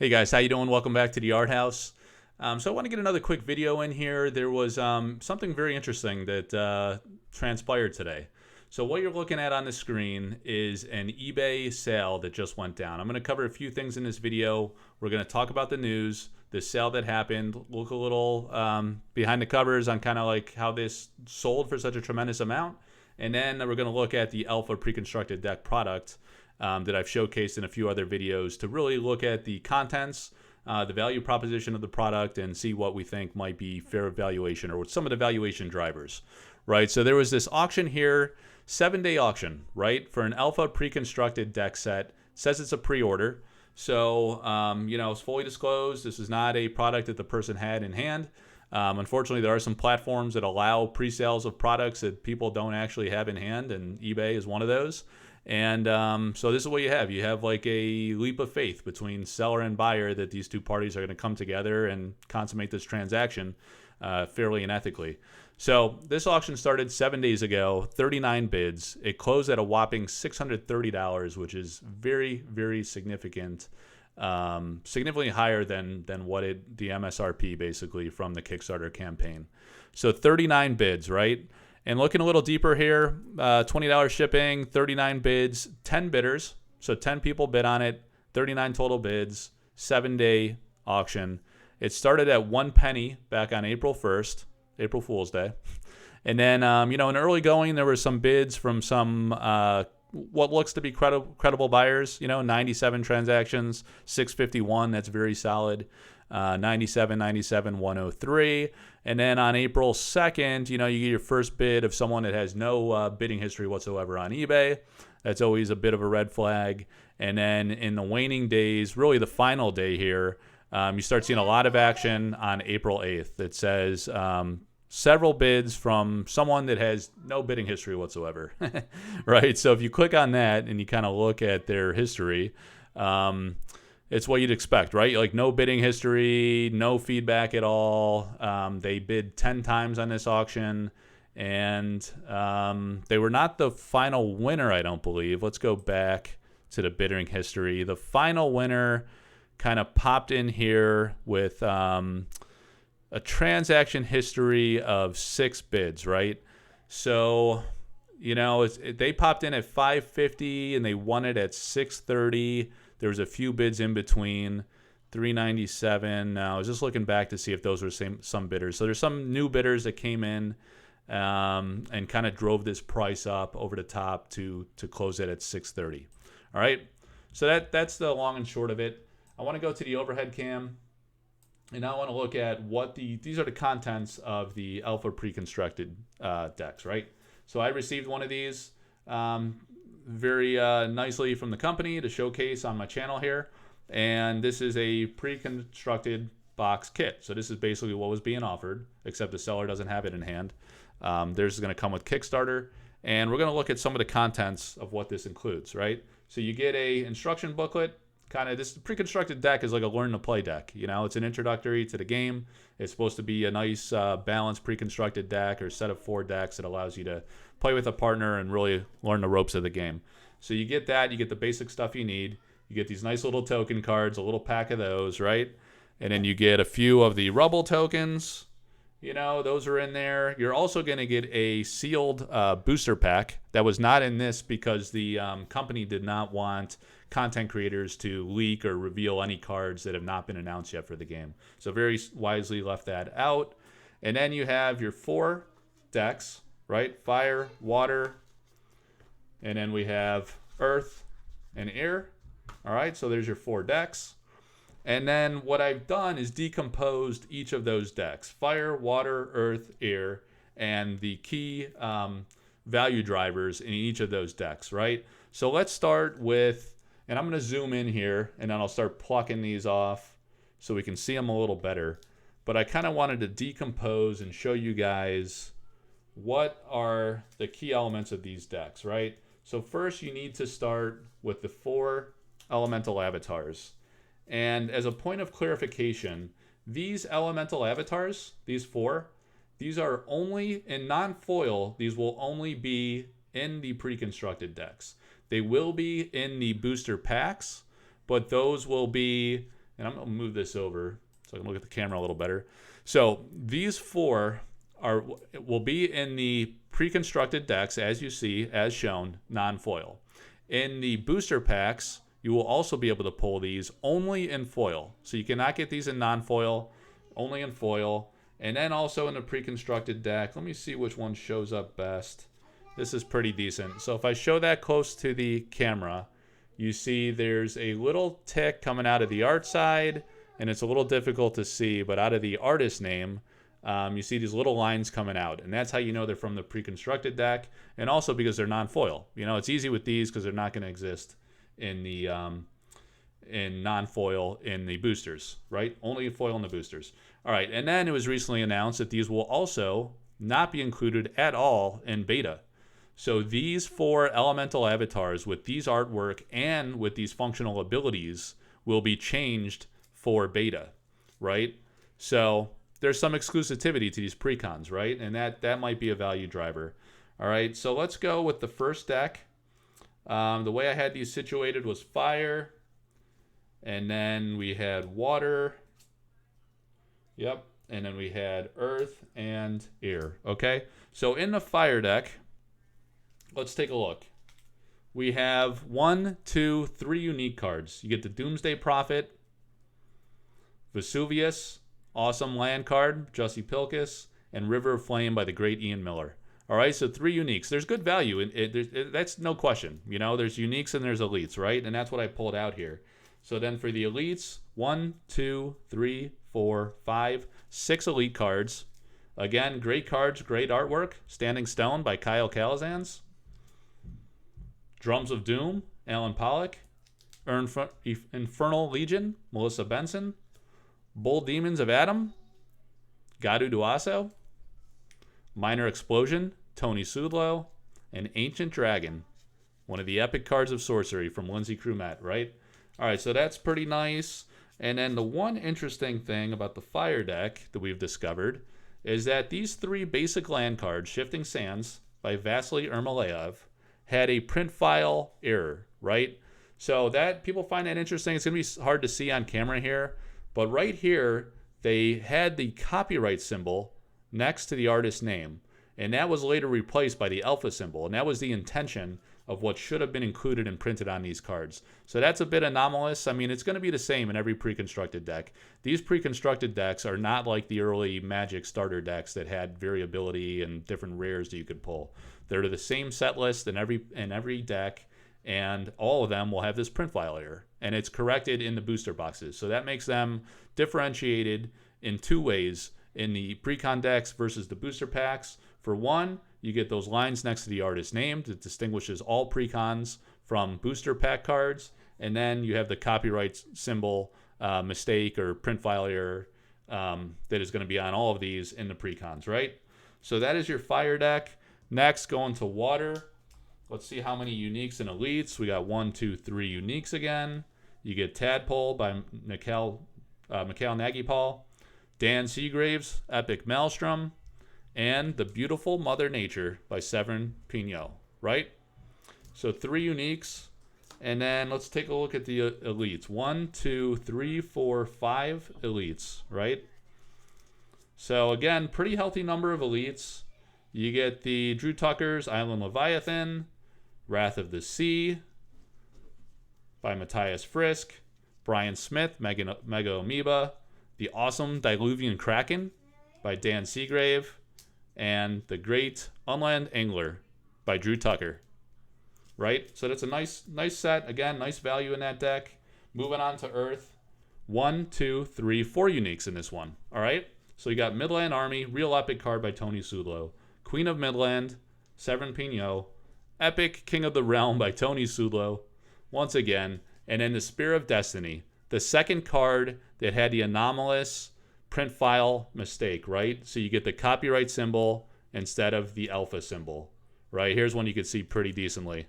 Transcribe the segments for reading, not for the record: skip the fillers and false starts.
Hey guys, how you doing? Welcome back to the Art House. So I want to get another quick video in here. There was something very interesting that transpired today. So what you're looking at on the screen is an eBay sale that just went down. I'm going to cover a few things in this video. We're going to talk about the news, the sale that happened, look a little behind the covers on kind of like how this sold for such a tremendous amount. And then we're going to look at the Alpha Preconstructed Deck product that I've showcased in a few other videos to really look at the contents, the value proposition of the product, and see what we think might be fair valuation or some of the valuation drivers, right? So there was this auction here, 7-day auction, right, for an Alpha Preconstructed Deck set. It says it's a pre-order. So, it's fully disclosed. This is not a product that the person had in hand. Unfortunately, there are some platforms that allow pre-sales of products that people don't actually have in hand, and eBay is one of those. And so this is what you have. You have like a leap of faith between seller and buyer that these two parties are going to come together and consummate this transaction fairly and ethically. So this auction started 7 days ago, 39 bids. It closed at a whopping $630, which is very, very significant. Significantly higher than what the MSRP basically from the Kickstarter campaign. So 39 bids, right? And looking a little deeper here, $20 shipping, 39 bids, 10 bidders. So 10 people bid on it, 39 total bids, 7-day auction. It started at 1 penny back on April 1st, April Fool's Day. And then, in early going, there were some bids from some what looks to be credible buyers, 97 transactions, 651, that's very solid. 97, 97, 103. And then on April 2nd, you get your first bid of someone that has no bidding history whatsoever on eBay. That's always a bit of a red flag. And then in the waning days, really the final day here, you start seeing a lot of action on April 8th. That says several bids from someone that has no bidding history whatsoever, right? So if you click on that and you kind of look at their history, it's what you'd expect, right? Like no bidding history, no feedback at all. They bid 10 times on this auction, and they were not the final winner, I don't believe. Let's go back to the bidding history. The final winner kind of popped in here with a transaction history of 6 bids, right? So, they popped in at 550 and they won it at 630. There was a few bids in between, 397. Now, I was just looking back to see if those were some bidders. So there's some new bidders that came in and kind of drove this price up over the top to close it at 630. All right. So that's the long and short of it. I want to go to the overhead cam, and I want to look at these are the contents of the Alpha Preconstructed decks, right? So I received one of these. Very nicely from the company to showcase on my channel here. And this is a pre-constructed box kit. So this is basically what was being offered, except the seller doesn't have it in hand. Theirs is going to come with Kickstarter. And we're going to look at some of the contents of what this includes, right? So you get a instruction booklet. This pre-constructed deck is like a learn to play deck. It's an introductory to the game. It's supposed to be a nice balanced pre-constructed deck or set of 4 decks that allows you to play with a partner and really learn the ropes of the game. So you get that, you get the basic stuff you need. You get these nice little token cards, a little pack of those, right? And then you get a few of the Rubble tokens. Those are in there. You're also going to get a sealed booster pack that was not in this because the company did not want content creators to leak or reveal any cards that have not been announced yet for the game. So very wisely left that out. And then you have your 4 decks, right? Fire, water, and then we have earth and air. All right, so there's your 4 decks. And then what I've done is decomposed each of those decks: fire, water, earth, air, and the key value drivers in each of those decks, right? So let's start with, and I'm going to zoom in here, and then I'll start plucking these off so we can see them a little better. But I kind of wanted to decompose and show you guys what are the key elements of these decks, right? So first you need to start with the 4 elemental avatars. And as a point of clarification, these elemental avatars, these 4, these are only in non-foil. These will only be in the pre-constructed decks. They will be in the booster packs, but those will be and I'm going to move this over so I can look at the camera a little better. So these 4 will be in the pre-constructed decks, as you see, as shown, non-foil. In the booster packs, you will also be able to pull these only in foil. So you cannot get these in non-foil, only in foil. And then also in the pre-constructed deck, let me see which one shows up best. This is pretty decent. So if I show that close to the camera, you see there's a little tick coming out of the art side, and it's a little difficult to see, but out of the artist name, you see these little lines coming out, and that's how you know they're from the pre-constructed deck, and also because they're non-foil. You know, it's easy with these because they're not going to exist in the in non-foil in the boosters, right? Only foil in the boosters. All right, and then it was recently announced that these will also not be included at all in beta. So these 4 elemental avatars with these artwork and with these functional abilities will be changed for beta, right? So there's some exclusivity to these precons, right? And that might be a value driver. All right, so let's go with the first deck. The way I had these situated was fire, and then we had water. Yep, and then we had earth and air, okay? So in the fire deck, let's take a look. We have 1, 2, 3 unique cards. You get the Doomsday Prophet, Vesuvius, awesome land card, Jussie Pilkus, and River of Flame by the great Ian Miller. All right, so 3 uniques. There's good value. That's no question. You know, there's uniques and there's elites, right? And that's what I pulled out here. So then for the elites, 1, 2, 3, 4, 5, 6 elite cards. Again, great cards, great artwork. Standing Stone by Kyle Calazans. Drums of Doom, Alan Pollock. Infernal Legion, Melissa Benson. Bull Demons of Adam, Gadu Duaso. Minor Explosion, Tony Sudlow. And Ancient Dragon, one of the epic cards of Sorcery from Lindsay Crumet, right? All right, so that's pretty nice. And then the one interesting thing about the fire deck that we've discovered is that these 3 basic land cards, Shifting Sands by Vasily Ermolayev, had a print file error, right? So that people find that interesting. It's going to be hard to see on camera here, but right here they had the copyright symbol next to the artist's name, and that was later replaced by the alpha symbol, and that was the intention of what should have been included and printed on these cards. So that's a bit anomalous. I mean, it's going to be the same in every pre-constructed deck. These pre-constructed decks are not like the early Magic starter decks that had variability and different rares that you could pull. They're the same set list in every deck, and all of them will have this print file error, and it's corrected in the booster boxes. So that makes them differentiated in 2 ways in the Precon decks versus the booster packs. For one, you get those lines next to the artist's name that distinguishes all Precons from booster pack cards, and then you have the copyright symbol mistake or print file error that is going to be on all of these in the Precons, right? So that is your fire deck. Next, going to water. Let's see how many uniques and elites. We got 1, 2, 3 uniques again. You get Tadpole by Mikhail Nagypal, Dan Seagraves, Epic Maelstrom, and The Beautiful Mother Nature by Severin Pignot, right? So 3 uniques. And then let's take a look at the elites. 1, 2, 3, 4, 5 elites, right? So again, pretty healthy number of elites. You get the Drew Tucker's Island Leviathan, Wrath of the Sea by Matthias Frisk, Brian Smith, Mega Amoeba, The Awesome Diluvian Kraken by Dan Seagrave, and The Great Unland Angler by Drew Tucker. Right? So that's a nice set. Again, nice value in that deck. Moving on to Earth. 1, 2, 3, 4 uniques in this one. All right? So you got Midland Army, real epic card by Tony Sudlow. Queen of Midland, Severin Pignot. Epic King of the Realm by Tony Sudlow. Once again. And then the Spear of Destiny. The second card that had the anomalous print file mistake, right? So you get the copyright symbol instead of the alpha symbol, right? Here's one you can see pretty decently.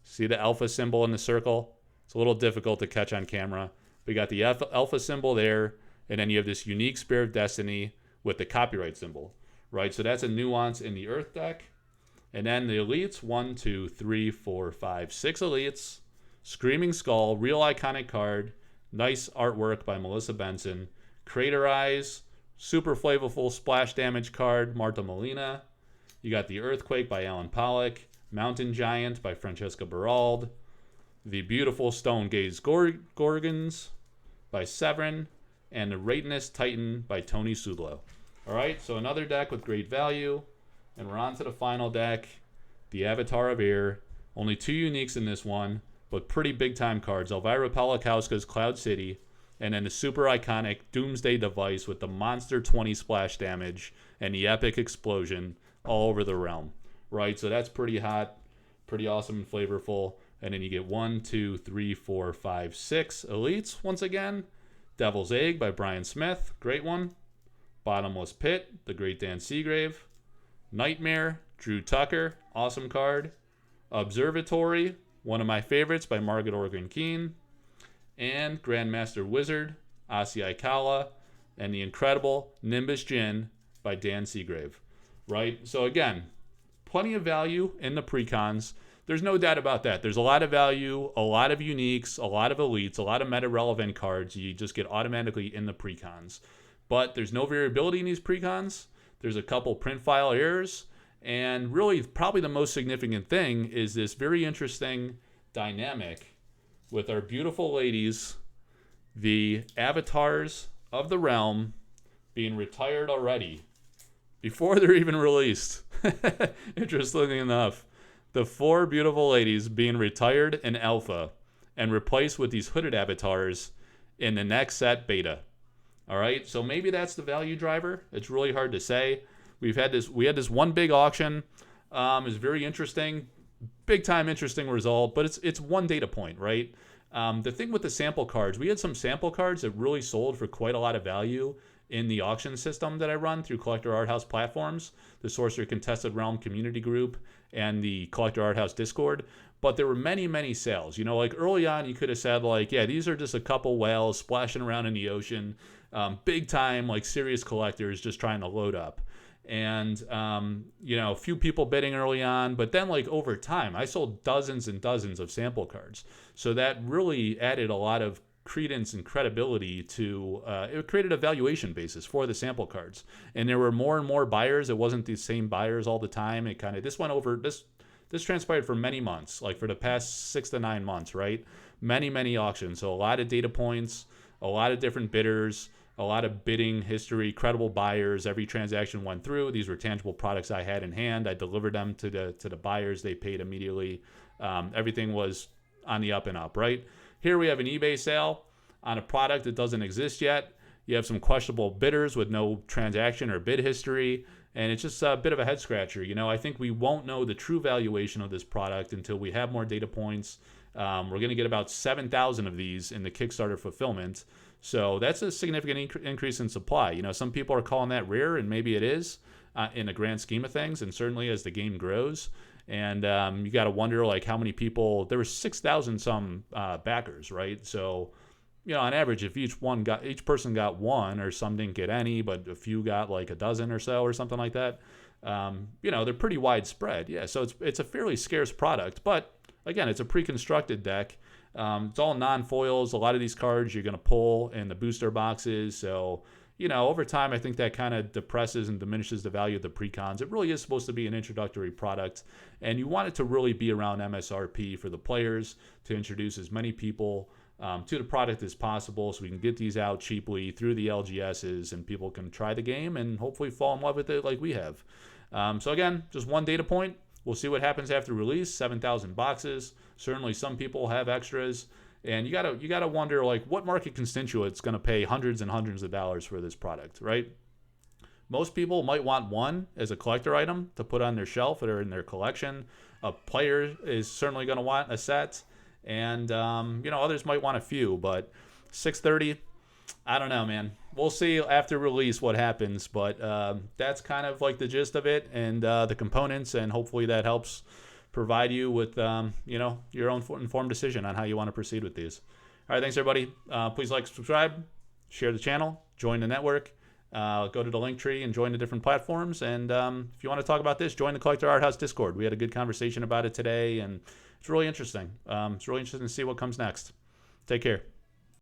See the alpha symbol in the circle? It's a little difficult to catch on camera. We got the alpha symbol there, and then you have this unique Spear of Destiny with the copyright symbol, right? So that's a nuance in the Earth deck. And then the elites, 1, 2, 3, 4, 5, 6 elites. Screaming Skull, real iconic card. Nice artwork by Melissa Benson. Crater Eyes, super flavorful splash damage card, Marta Molina. You got the Earthquake by Alan Pollock. Mountain Giant by Francesca Berald. The beautiful Stone Gaze Gorgons by Severin. And the Rateness Titan by Tony Sublo. Alright, so another deck with great value. And we're on to the final deck. The Avatar of Air. Only 2 uniques in this one, but pretty big time cards. Elvira Pelikowska's Cloud City. And then the super iconic Doomsday Device with the monster 20 splash damage and the epic explosion all over the realm. Right, so that's pretty hot, pretty awesome and flavorful. And then you get 1, 2, 3, 4, 5, 6 elites once again. Devil's Egg by Brian Smith, great one. Bottomless Pit, the great Dan Seagrave. Nightmare, Drew Tucker, awesome card. Observatory, one of my favorites by Margaret Organ Keene. And Grandmaster Wizard, Asi Aikala, and the incredible Nimbus Jin by Dan Seagrave. Right? So again, plenty of value in the precons. There's no doubt about that. There's a lot of value, a lot of uniques, a lot of elites, a lot of meta-relevant cards. You just get automatically in the precons. But there's no variability in these precons. There's a couple print file errors. And really, probably the most significant thing is this very interesting dynamic with our beautiful ladies, the avatars of the realm, being retired already before they're even released. Interestingly enough, the 4 beautiful ladies being retired in alpha and replaced with these hooded avatars in the next set beta. All right, so maybe that's the value driver. It's really hard to say. We had this one big auction. It's very interesting, big time interesting result, but it's one data point, right? The thing with the sample cards, we had some sample cards that really sold for quite a lot of value in the auction system that I run through Collector Arthouse platforms, the Sorcery Contested Realm community group, and the Collector Arthouse Discord. But there were many, many sales. You know, like early on, you could have said like, yeah, these are just a couple whales splashing around in the ocean, big time, like serious collectors just trying to load up. And, you know, a few people bidding early on, but then like over time, I sold dozens and dozens of sample cards. So that really added a lot of credence and credibility to, it created a valuation basis for the sample cards. And there were more and more buyers. It wasn't the same buyers all the time. It kind of, this transpired for many months, like for the past 6 to 9 months, right? Many, many auctions. So a lot of data points, a lot of different bidders, a lot of bidding history, credible buyers. Every transaction went through. These were tangible products I had in hand. I delivered them to the buyers. They paid immediately. Everything was on the up and up, right? Here we have an eBay sale on a product that doesn't exist yet. You have some questionable bidders with no transaction or bid history, and it's just a bit of a head scratcher. You know, I think we won't know the true valuation of this product until we have more data points. We're going to get about 7,000 of these in the Kickstarter fulfillment. So that's a significant increase in supply. You know, some people are calling that rare, and maybe it is in the grand scheme of things, and certainly as the game grows. And you got to wonder, like, how many people, there were 6,000 some backers, right? So, you know, on average, if each person got one, or some didn't get any, but a few got like a dozen or so or something like that, you know, they're pretty widespread. Yeah, so it's a fairly scarce product, but again, it's a pre-constructed deck. It's all non-foils. A lot of these cards you're going to pull in the booster boxes. So, you know, over time, I think that kind of depresses and diminishes the value of the precons. It really is supposed to be an introductory product, and you want it to really be around MSRP for the players to introduce as many people to the product as possible, so we can get these out cheaply through the LGSs, and people can try the game and hopefully fall in love with it like we have. So again, just one data point. We'll see what happens after release. 7,000 boxes. Certainly, some people have extras, and you gotta wonder, like, what market constituent's going to pay hundreds and hundreds of dollars for this product, right? Most people might want one as a collector item to put on their shelf or in their collection. A player is certainly going to want a set, and you know, others might want a few. But 630, I don't know, man. We'll see after release what happens, but that's kind of like the gist of it, and the components, and hopefully that helps provide you with you know, your own informed decision on how you want to proceed with these. All right, thanks everybody. Please like, subscribe, share the channel, join the network, go to the link tree and join the different platforms. And if you want to talk about this, join the Collector Arthouse Discord. We had a good conversation about it today, and it's really interesting. It's really interesting to see what comes next. Take care.